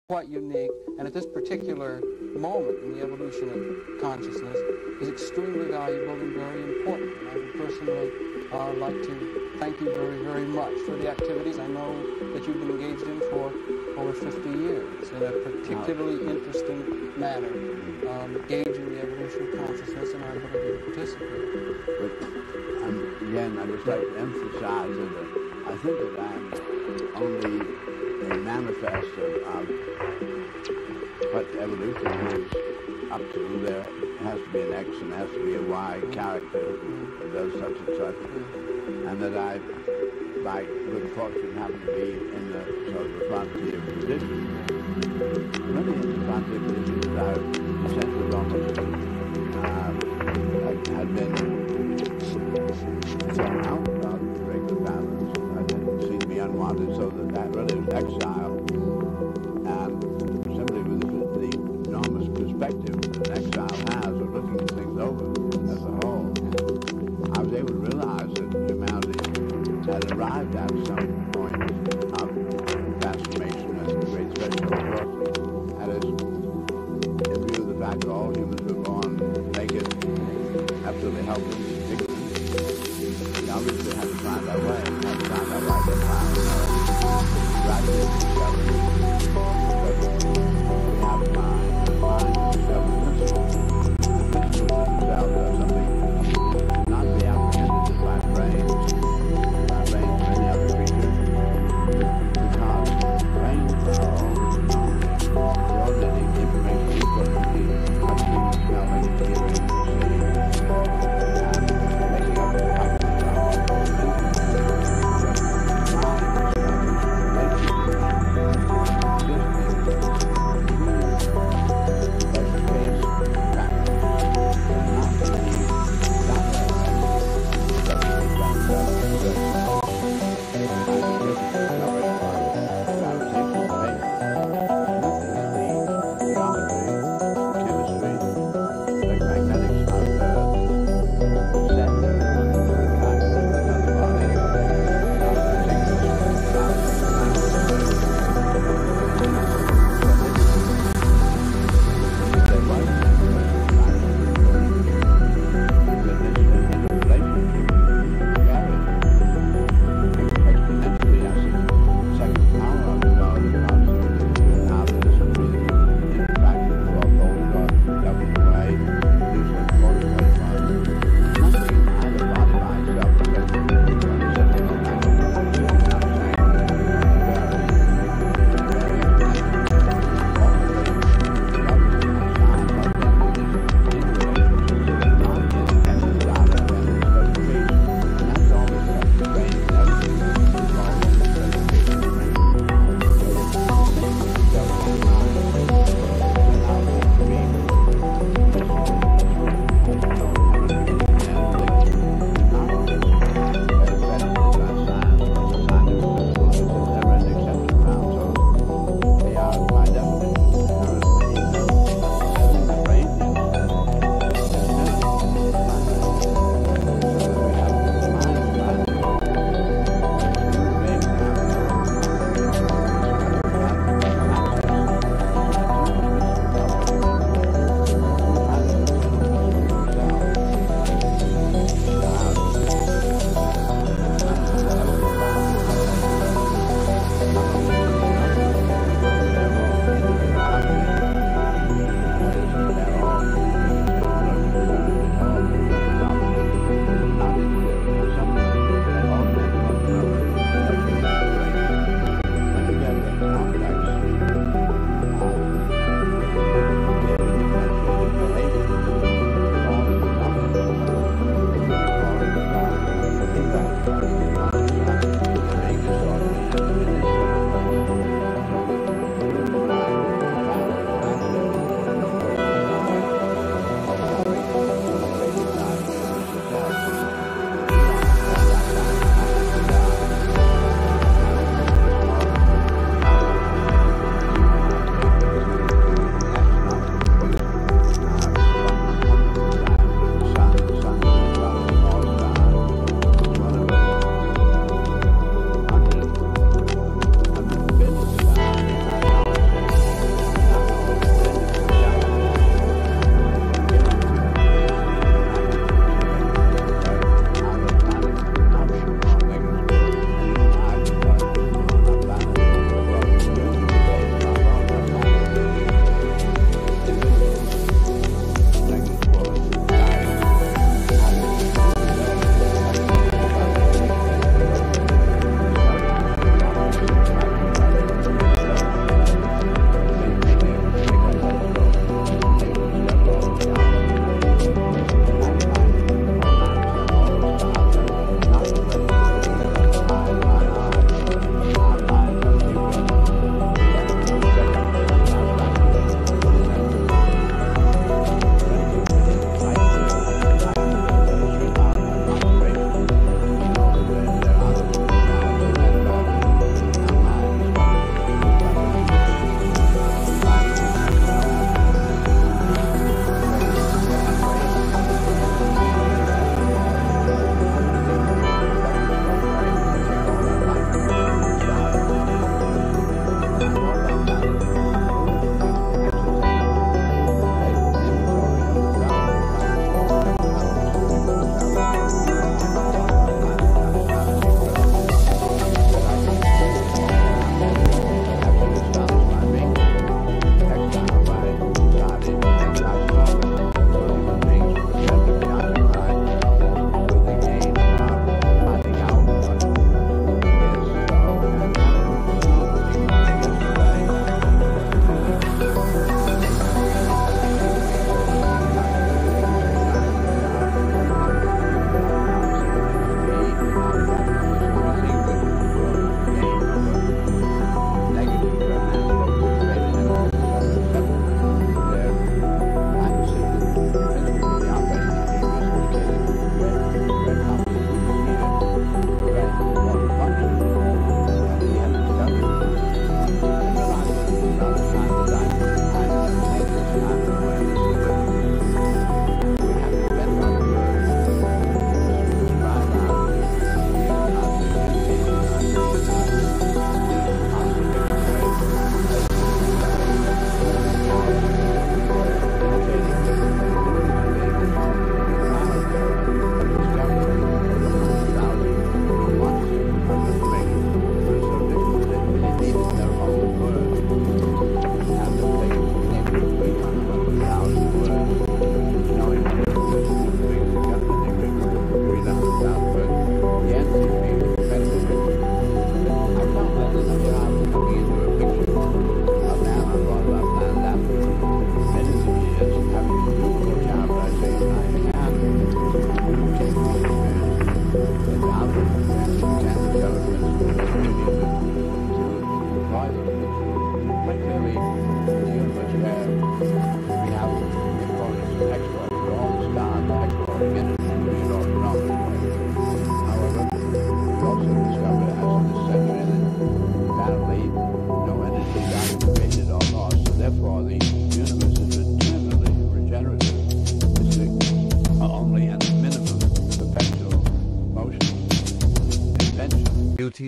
quite unique, and at this particular moment in the evolution of consciousness is extremely valuable and very important. And I would personally like to thank you very, very much for the activities I know that you've been engaged in for over 50 years in a particularly interesting manner, gauging the evolution of consciousness and our ability to participate. But again, I'd just like to emphasize that I think that I'm only a manifest of what evolution is up to. There has to be an X and there has to be a Y character that does such and such, and that I, by good fortune, happen to be in the sort of the frontier position. Really in the frontier position that I essentially almost had been thrown out of regular balance. I didn't seem to be unwanted, so that really was exile. And simply with the enormous perspective that an exile has of looking things over as a whole, I was able to realize that humanity had arrived at some point of transformation and great special resources. That is, in view of the fact that all humans were born naked, absolutely helpless, ignorant, we obviously had to find our way, had to find our right to find gradually discover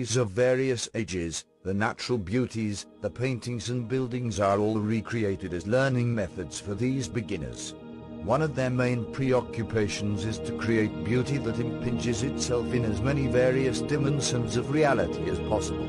cities of various ages, the natural beauties, the paintings and buildings are all recreated as learning methods for these beginners. One of their main preoccupations is to create beauty that impinges itself in as many various dimensions of reality as possible.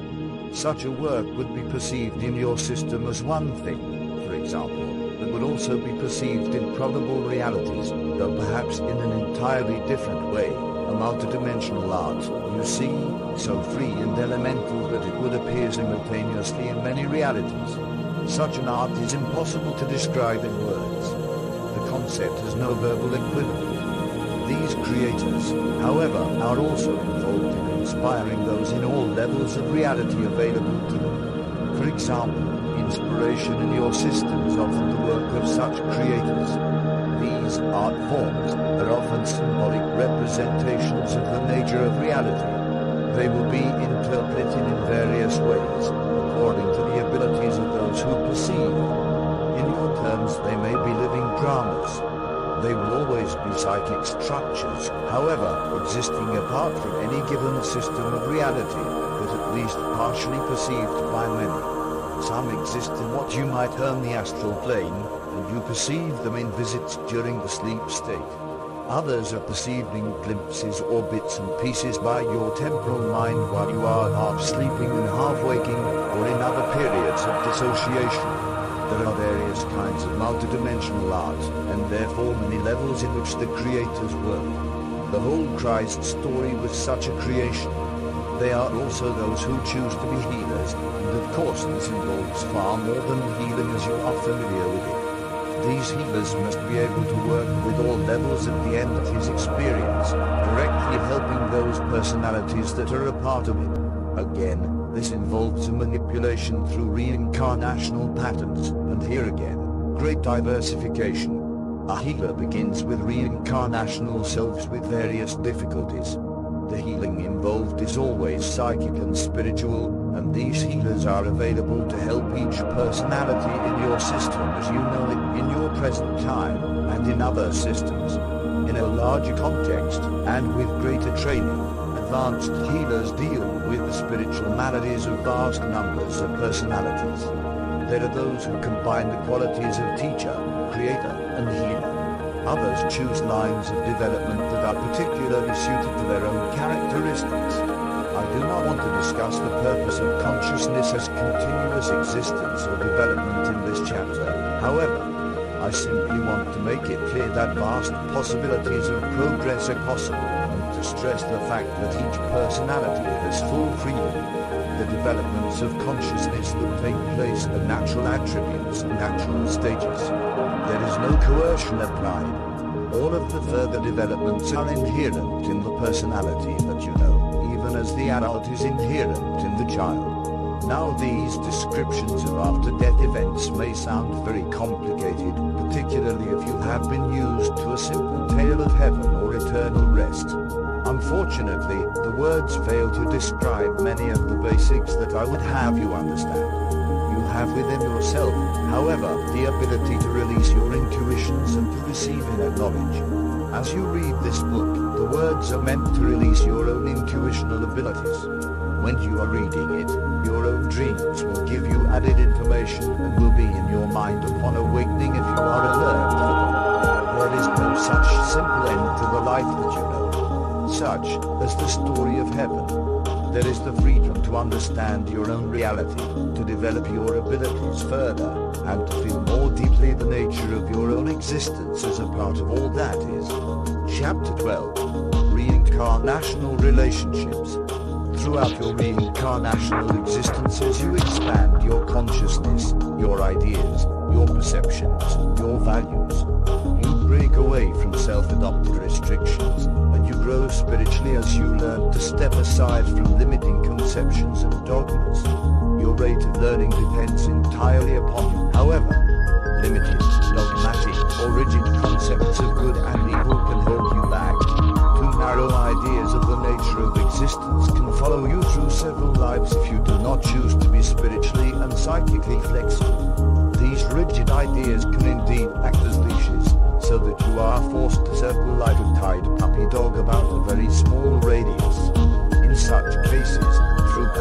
Such a work would be perceived in your system as one thing, for example, but would also be perceived in probable realities, though perhaps in an entirely different way, a multidimensional art, you see, so free and elemental that it would appear simultaneously in many realities. Such an art is impossible to describe in words. The concept has no verbal equivalent. These creators, however, are also involved in inspiring those in all levels of reality available to them. For example, inspiration in your system is often the work of such creators. These art forms are often symbolic representations of the nature of reality. They will be interpreted in various ways, according to the abilities of those who perceive. In your terms, they may be living dramas. They will always be psychic structures, however, existing apart from any given system of reality, but at least partially perceived by many. Some exist in what you might term the astral plane, and you perceive them in visits during the sleep state. Others are perceived in glimpses or bits and pieces by your temporal mind while you are half sleeping and half waking, or in other periods of dissociation. There are various kinds of multidimensional art, and therefore many levels in which the creators work. The whole Christ story was such a creation. They are also those who choose to be healers, and of course this involves far more than healing as you are familiar with it. These healers must be able to work with all levels at the end of his experience, directly helping those personalities that are a part of it. Again, this involves a manipulation through reincarnational patterns, and here again, great diversification. A healer begins with reincarnational selves with various difficulties. The healing involved is always psychic and spiritual, and these healers are available to help each personality in your system as you know it in your present time, and in other systems. In a larger context, and with greater training, advanced healers deal with the spiritual maladies of vast numbers of personalities. There are those who combine the qualities of teacher, creator, and healer. Others choose lines of development that are particularly suited to their own characteristics. I do not want to discuss the purpose of consciousness as continuous existence or development in this chapter. However, I simply want to make it clear that vast possibilities of progress are possible, and to stress the fact that each personality has full freedom. The developments of consciousness that take place are natural attributes, natural stages. There is no coercion applied. All of the further developments are inherent in the personality that you know, even as the adult is inherent in the child. Now these descriptions of after-death events may sound very complicated, particularly if you have been used to a simple tale of heaven or eternal rest. Unfortunately, the words fail to describe many of the basics that I would have you understand. You have within yourself, however, the ability to release your intuitions and to receive inner knowledge. As you read this book, the words are meant to release your own intuitional abilities. When you are reading it, your own dreams will give you added information and will be in your mind upon awakening if you are alert for them. There is no such simple end to the life that you know, such as the story of heaven. There is the freedom to understand your own reality, to develop your abilities further, and to feel more deeply the nature of your own existence as a part of all that is. Chapter 12. Reincarnational Relationships. Throughout your reincarnational existences you expand your consciousness, your ideas, your perceptions, your values. You break away from self-adopted restrictions, and you grow spiritually as you learn to step aside from limiting conceptions and dogmas. Your rate of learning depends entirely upon you. However, limited, dogmatic, or rigid concepts of good and evil can hold you back. Too narrow ideas of the nature of existence can follow you through several lives if you do not choose to be spiritually and psychically flexible. These rigid ideas can indeed act as leashes, so that you are forced to circle like a tied puppy dog about a very small radius. In such cases, through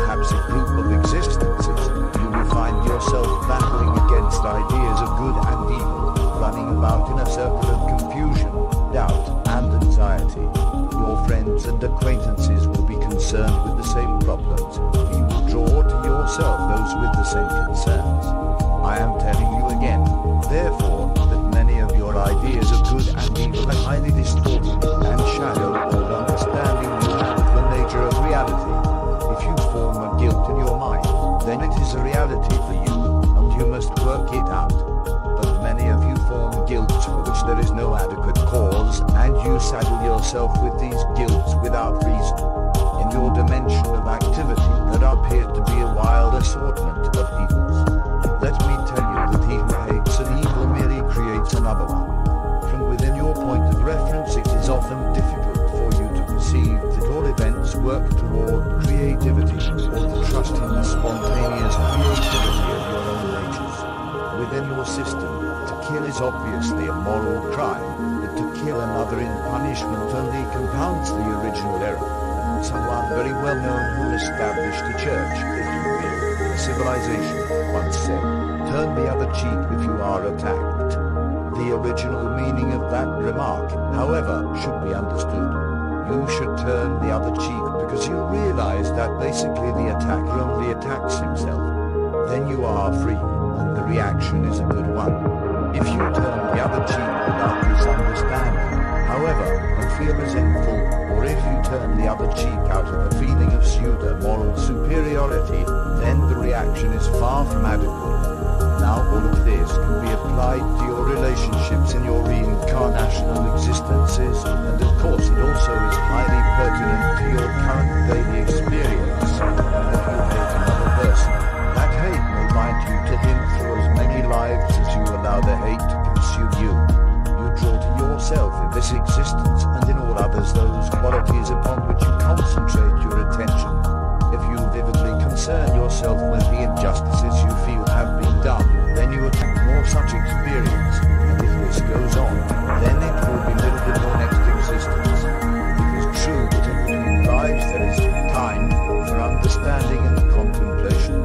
saddle yourself with these guilts without reason. In your dimension of activity there appear to be a wild assortment of evils. Let me tell you that he who hates an evil merely creates another one. From within your point of reference it is often difficult for you to perceive that all events work toward creativity, or to trust in the spontaneous creativity of your own natures. Within your system, to kill is obviously a moral crime, but to kill another in punishment only compounds the original error. Someone very well known who established a church, if you will, a civilization, once said, "Turn the other cheek if you are attacked." The original meaning of that remark, however, should be understood. You should turn the other cheek because you realize that basically the attacker only attacks himself. Then you are free, and the reaction is a good one. If you turn the other cheek without misunderstanding, however, and feel resentful, or if you turn the other cheek out of a feeling of pseudo-moral superiority, then the reaction is far from adequate. Now all of this can be applied to your relationships in your reincarnational existences, and of course it also is highly pertinent to your current daily experience. If you hate another person, that hate may bind you to him through as many lives as you allow the hate to consume you. You draw to yourself in this existence and in all others those qualities upon which you concentrate your attention. If you vividly concern yourself with the injustices you feel have been done, then you attract more such experience, and if this goes on, then it will be lived in your next existence. It is true that in between lives there is time for understanding and contemplation.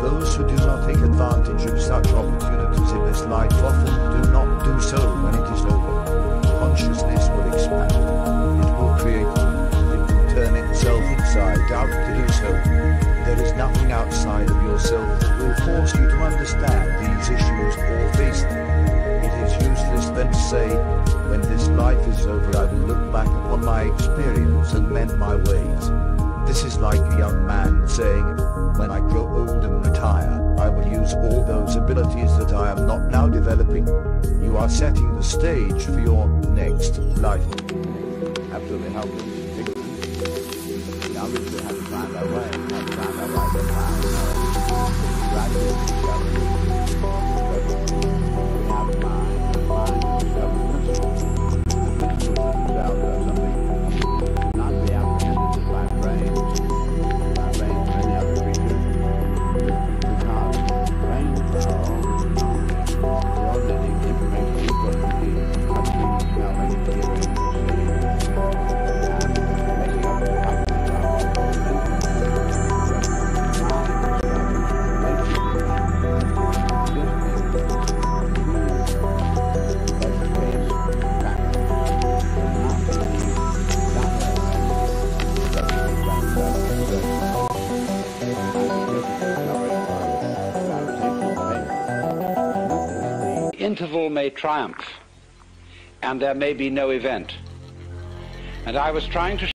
Those who do not take advantage of such opportunities in this life often do not do so when it is over. Consciousness will expand. It will create. It will turn itself inside out to do so. There is nothing outside of yourself that will force you to understand these issues or face them. It is useless then to say, when this life is over I will look back upon my experience and mend my ways. This is like a young man saying, when I grow old and retire, I will use all those abilities that I am not now developing. You are setting the stage for your next life. Absolutely helpless. We obviously have to find our way. Have to find our way to find gradually discover. We have mind. Mind discover principles. The principles themselves are something not to be apprehended by brains or any other creatures. Because brains are coordinating information input to the touching, smelling, hearing, seeing, and making up the interval may triumph, and there may be no event. And I was trying to